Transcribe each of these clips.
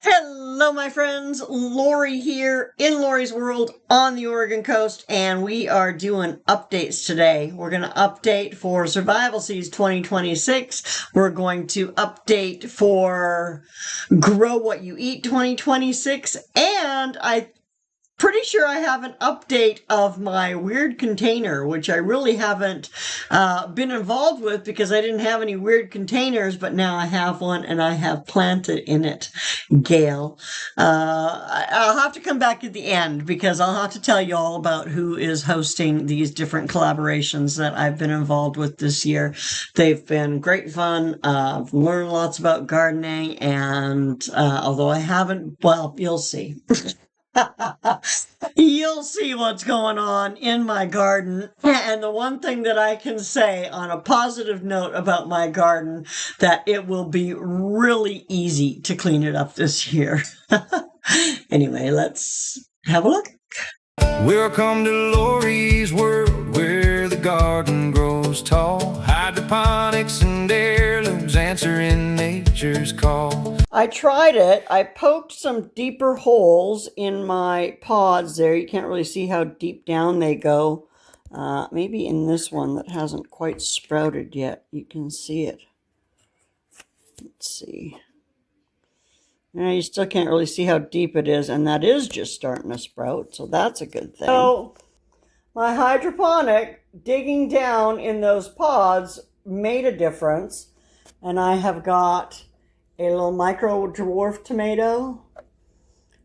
Hello, my friends. Lorrie here in Lorrie's World on the Oregon coast, and we are doing updates today. We're going to update for Survival Seeds 2026. We're going to update for Grow What You Eat 2026, and I pretty sure I have an update of my weird container, which I really haven't been involved with because I didn't have any weird containers, but now I have one and I have planted in it, Gail. I'll have to come back at the end because I'll have to tell you all about who is hosting these different collaborations that I've been involved with this year. They've been great fun. I've learned lots about gardening, and although I haven't, well, you'll see. You'll see what's going on in my garden. And the one thing that I can say on a positive note about my garden, that it will be really easy to clean it up this year. Anyway, let's have a look. Welcome to Lorrie's World, where the garden grows tall. Hydroponics and heirlooms answering nature's call. I tried it. I poked some deeper holes in my pods there. You can't really see how deep down they go. Maybe in this one that hasn't quite sprouted yet, you can see it. Let's see. You still can't really see how deep it is, and that is just starting to sprout, so that's a good thing. So, my hydroponic digging down in those pods made a difference, and I have got a little micro dwarf tomato.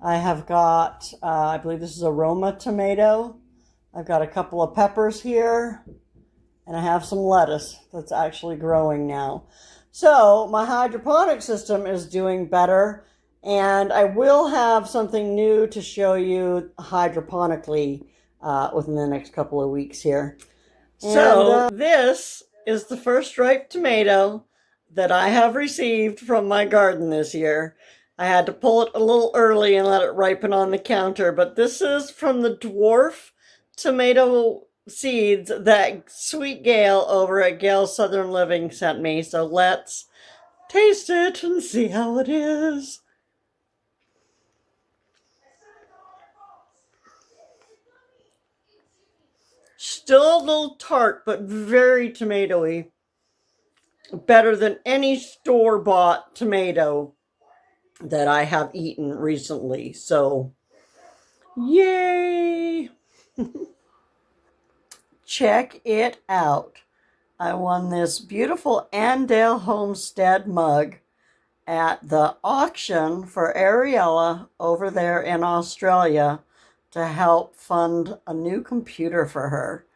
I have got, I believe this is a Roma tomato. I've got a couple of peppers here, and I have some lettuce that's actually growing now. So my hydroponic system is doing better, and I will have something new to show you hydroponically within the next couple of weeks here. So this is the first ripe tomato that I have received from my garden this year. I had to pull it a little early and let it ripen on the counter, but this is from the dwarf tomato seeds that Sweet Gail over at Gail's Southern Living sent me. So let's taste it and see how it is. Still a little tart, but very tomatoey. Better than any store-bought tomato that I have eaten recently. So, yay! Check it out. I won this beautiful Andale Homestead mug at the auction for Ariella over there in Australia to help fund a new computer for her.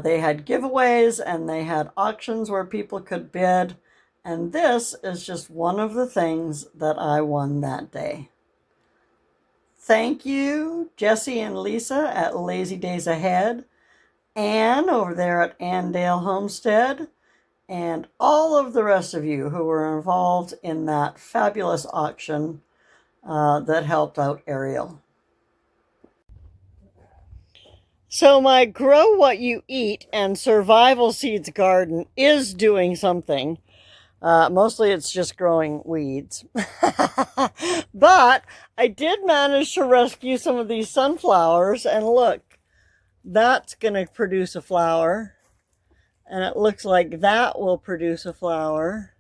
They had giveaways and they had auctions where people could bid, and this is just one of the things that I won that day. Thank you, Jesse and Lisa at Lazy Days Ahead, Anne over there at Andale Homestead, and all of the rest of you who were involved in that fabulous auction that helped out Ariel. So my Grow What You Eat and Survival Seeds garden is doing something. Mostly it's just growing weeds. But I did manage to rescue some of these sunflowers, and look, that's going to produce a flower. And it looks like that will produce a flower.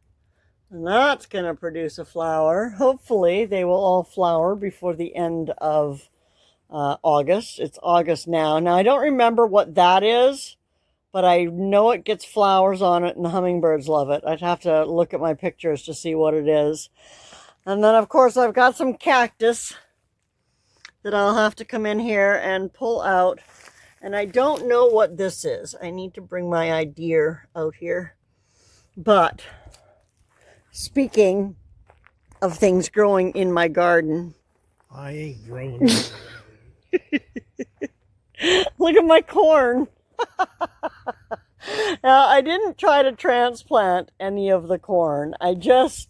And that's going to produce a flower. Hopefully they will all flower before the end of August. It's August now. Now I don't remember what that is, but I know it gets flowers on it and the hummingbirds love it. I'd have to look at my pictures to see what it is. And then of course I've got some cactus that I'll have to come in here and pull out. And I don't know what this is. I need to bring my idea out here. But speaking of things growing in my garden, I ain't growing. Look at my corn. Now, I didn't try to transplant any of the corn. I just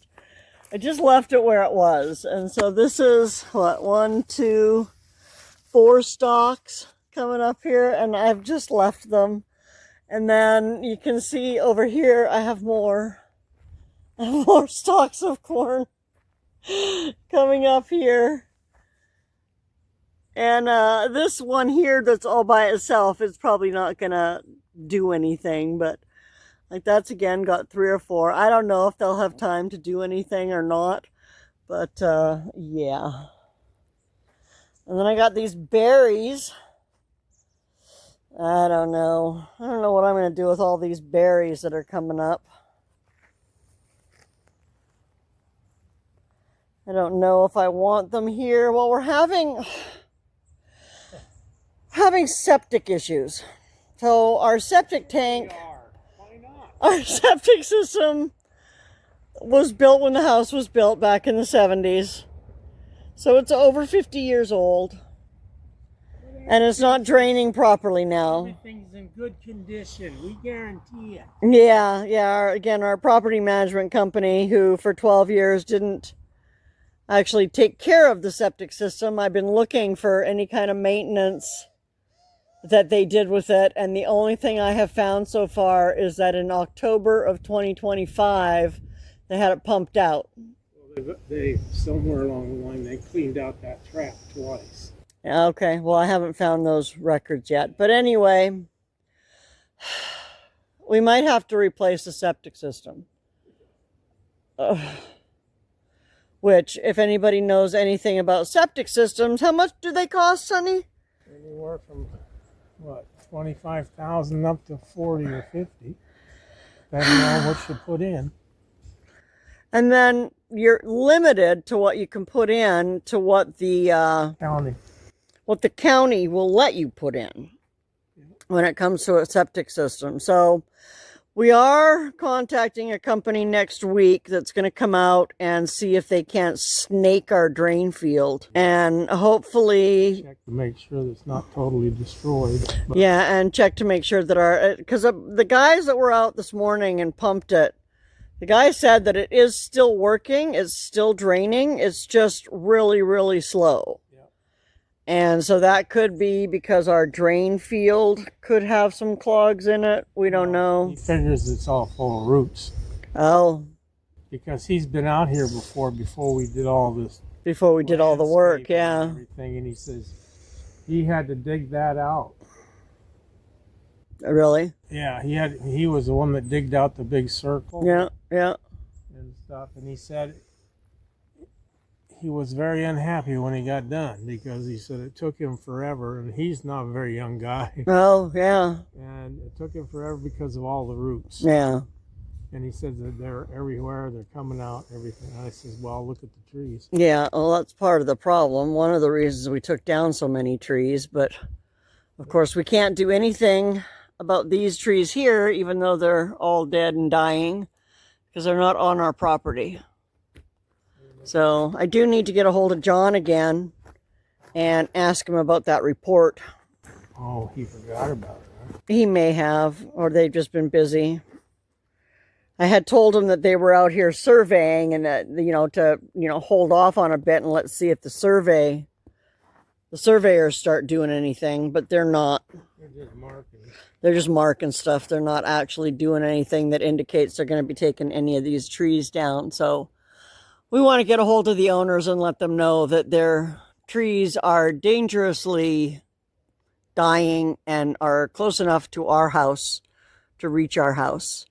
left it where it was. And so this is, what, 1, 2, 4 stalks coming up here, and I've just left them. And then you can see over here I have more stalks of corn. coming up here. And this one here that's all by itself is probably not gonna do anything, but like that's again got 3 or 4. I don't know if they'll have time to do anything or not, but yeah. And then I got these berries. I don't know. I don't know what I'm gonna do with all these berries that are coming up. I don't know if I want them here. Well, we're having septic issues. So our septic tank, our septic system was built when the house was built back in the 70s. So it's over 50 years old. And it's not draining properly now. Everything's in good condition. We guarantee it. Yeah. Again, our property management company, who for 12 years didn't actually take care of the septic system. I've been looking for any kind of maintenance that they did with it, and the only thing I have found so far is that in October of 2025 they had it pumped out. Well, they somewhere along the line they cleaned out that trap twice. Okay, well, I haven't found those records yet, but anyway, we might have to replace the septic system. Which, if anybody knows anything about septic systems, how much do they cost, Sonny? Anywhere from, what, 25,000 up to 40 or 50, depending on what you put in. And then you're limited to what you can put in, to what the county will let you put in when it comes to a septic system. So we are contacting a company next week that's going to come out and see if they can't snake our drain field, and hopefully check to make sure that it's not totally destroyed. Yeah, and check to make sure that because the guys that were out this morning and pumped it, the guy said that it is still working, it's still draining, it's just really, really slow. And so that could be because our drain field could have some clogs in it. We don't know. He figures it's all full of roots. Oh. Because he's been out here before we did all this. Before we did all the work, yeah. And everything, and he says he had to dig that out. Really? Yeah, he was the one that digged out the big circle. Yeah. And stuff, and he said he was very unhappy when he got done because he said it took him forever, and he's not a very young guy. Oh, yeah. And it took him forever because of all the roots. Yeah. And he said that they're everywhere, they're coming out, everything. And I says, well, look at the trees. Yeah, well, that's part of the problem. One of the reasons we took down so many trees, but of course we can't do anything about these trees here, even though they're all dead and dying, because they're not on our property. So I do need to get a hold of John again and ask him about that report. Oh, he forgot about it, huh? He may have, or they've just been busy. I had told him that they were out here surveying and that, to hold off on a bit and let's see if the surveyors start doing anything, but they're not. They're just marking. They're just marking stuff. They're not actually doing anything that indicates they're going to be taking any of these trees down. So we want to get a hold of the owners and let them know that their trees are dangerously dying and are close enough to our house to reach our house.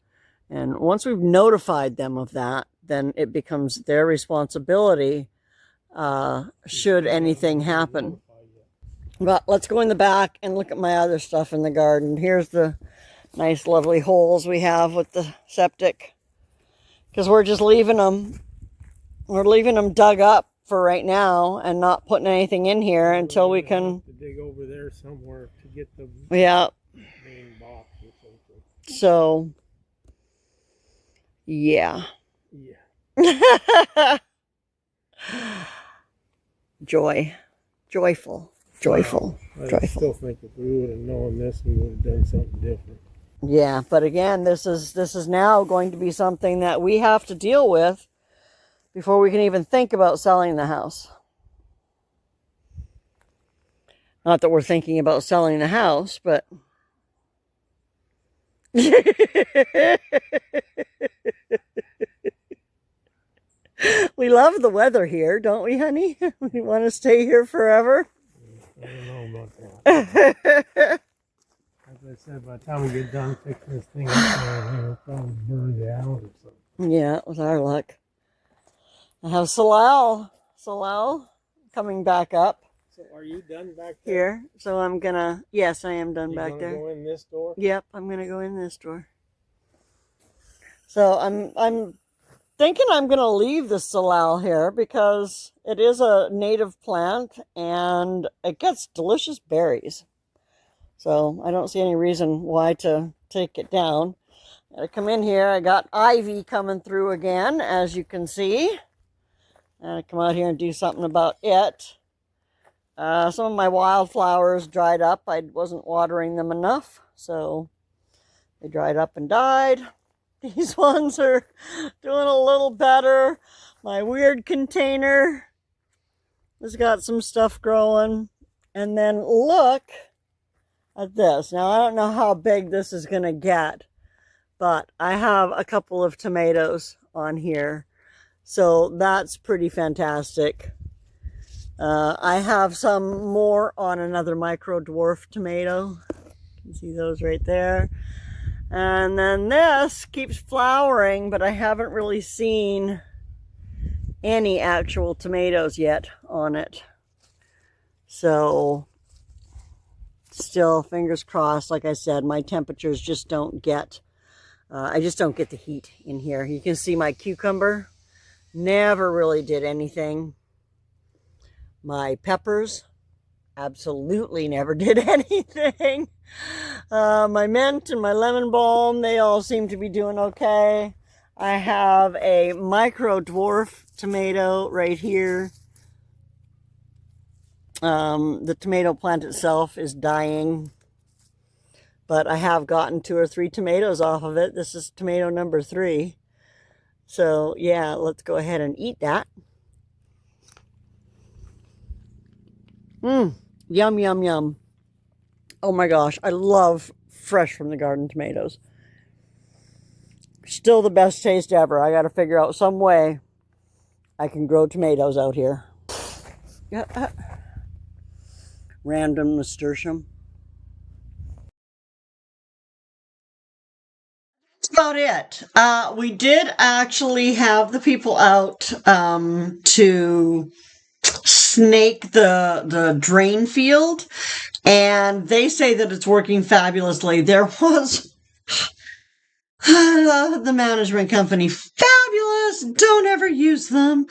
And once we've notified them of that, then it becomes their responsibility should anything happen. But let's go in the back and look at my other stuff in the garden. Here's the nice, lovely holes we have with the septic, because we're just leaving them. We're leaving them dug up for right now and not putting anything in here until we can dig over there somewhere to get the main box or something. So, yeah. Joyful. I still think if we would have known this, we would have done something different. Yeah, but again, this is now going to be something that we have to deal with before we can even think about selling the house. Not that we're thinking about selling the house, but We love the weather here, don't we, honey? We want to stay here forever. I don't know about that. As I said, by the time we get done fixing this thing up, it'll probably burn down or something. Yeah, with our luck. I have Salal coming back up So are you done back there? here. So I'm gonna, yes, I am done You back gonna there. go in this door? Yep, I'm gonna go in this door. So I'm thinking I'm gonna leave the Salal here because it is a native plant and it gets delicious berries. So I don't see any reason why to take it down. I come in here, I got ivy coming through again, as you can see. And I come out here and do something about it. Some of my wildflowers dried up. I wasn't watering them enough, so they dried up and died. These ones are doing a little better. My weird container has got some stuff growing. And then look at this. Now, I don't know how big this is going to get, but I have a couple of tomatoes on here. So that's pretty fantastic. I have some more on another micro dwarf tomato. You can see those right there. And then this keeps flowering, but I haven't really seen any actual tomatoes yet on it. So still fingers crossed. Like I said, my temperatures just don't get, I just don't get the heat in here. You can see my cucumber never really did anything. My peppers absolutely never did anything. My mint and my lemon balm, they all seem to be doing okay. I have a micro dwarf tomato right here. The tomato plant itself is dying, but I have gotten 2 or 3 tomatoes off of it. This is tomato number 3. So yeah, let's go ahead and eat that. Yum, yum, yum. Oh my gosh, I love fresh from the garden tomatoes. Still the best taste ever. I got to figure out some way I can grow tomatoes out here. Yeah, random nasturtium. That's about it. We did actually have the people out to snake the drain field, and they say that it's working fabulously. There was the management company, fabulous, don't ever use them.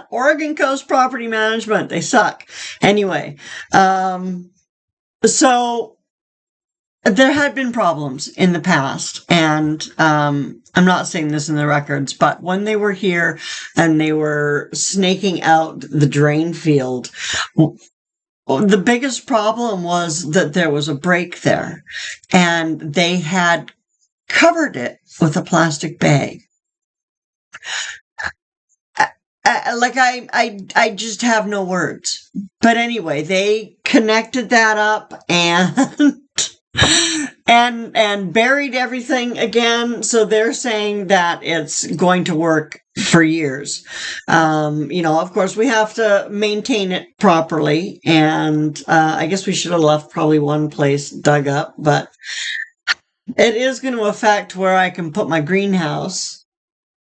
Oregon Coast Property Management, they suck. Anyway, so there had been problems in the past, and I'm not saying this in the records, but when they were here and they were snaking out the drain field, the biggest problem was that there was a break there, and they had covered it with a plastic bag. I just have no words. But anyway, they connected that up and and buried everything again. So they're saying that it's going to work for years. Of course, we have to maintain it properly, and I guess we should have left probably one place dug up, but it is going to affect where I can put my greenhouse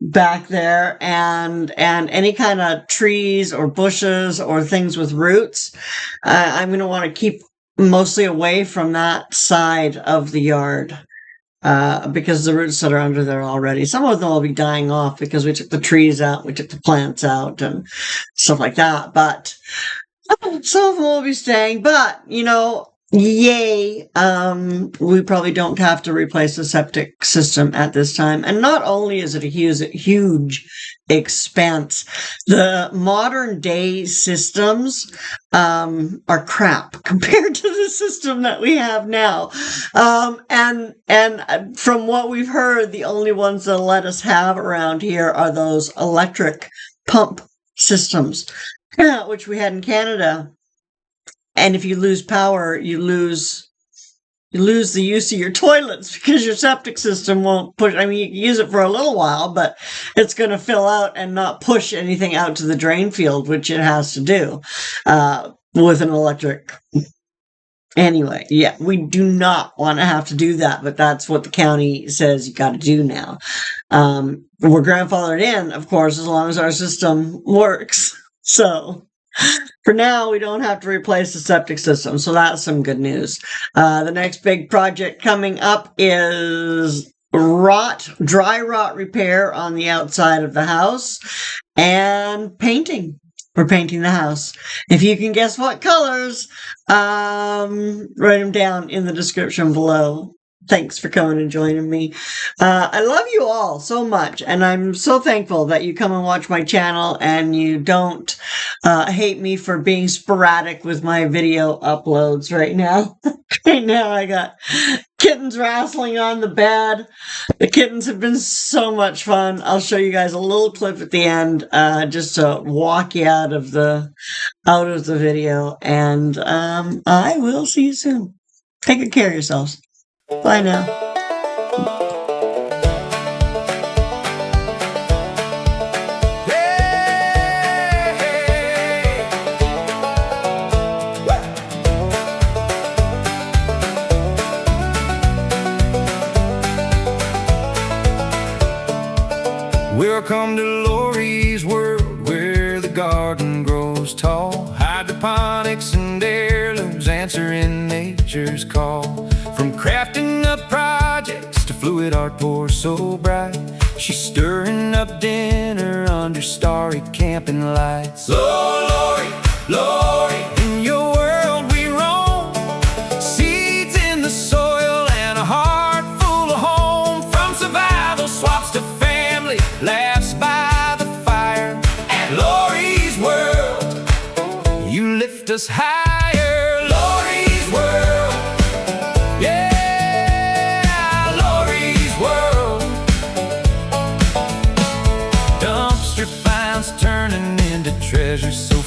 back there, and any kind of trees or bushes or things with roots. I'm going to want to keep mostly away from that side of the yard because the roots that are under there already, some of them will be dying off because we took the trees out, we took the plants out and stuff like that. But some of them will be staying, but yay, we probably don't have to replace the septic system at this time. And not only is it a huge expense, the modern day systems are crap compared to the system that we have now. And from what we've heard, the only ones that let us have around here are those electric pump systems, which we had in Canada. And if you lose power, you lose you lose the use of your toilets because your septic system won't push. I mean, you can use it for a little while, but it's going to fill out and not push anything out to the drain field, which it has to do with an electric. Anyway, yeah, we do not want to have to do that, but that's what the county says you got to do now. We're grandfathered in, of course, as long as our system works. So for now, we don't have to replace the septic system, so that's some good news. The next big project coming up is dry rot repair on the outside of the house and painting. We're painting the house. If you can guess what colors, write them down in the description below. Thanks for coming and joining me. I love you all so much, and I'm so thankful that you come and watch my channel and you don't hate me for being sporadic with my video uploads right now. Right now I got kittens wrestling on the bed. The kittens have been so much fun. I'll show you guys a little clip at the end just to walk you out of the video, and I will see you soon. Take good care of yourselves. Bye now. Welcome to Lorrie's world, where the garden grows tall. Hydroponics and heirlooms answering nature's call. From crafting up projects to fluid art pours so bright, she's stirring up dinner under starry camping lights. Lorrie, Lorrie, in your world we roam. Seeds in the soil and a heart full of home. From survival swaps to family laughs by the fire. At Lorrie's world, you lift us higher. Lorrie's world, yeah, Lorrie's world. Dumpster finds turning into treasures so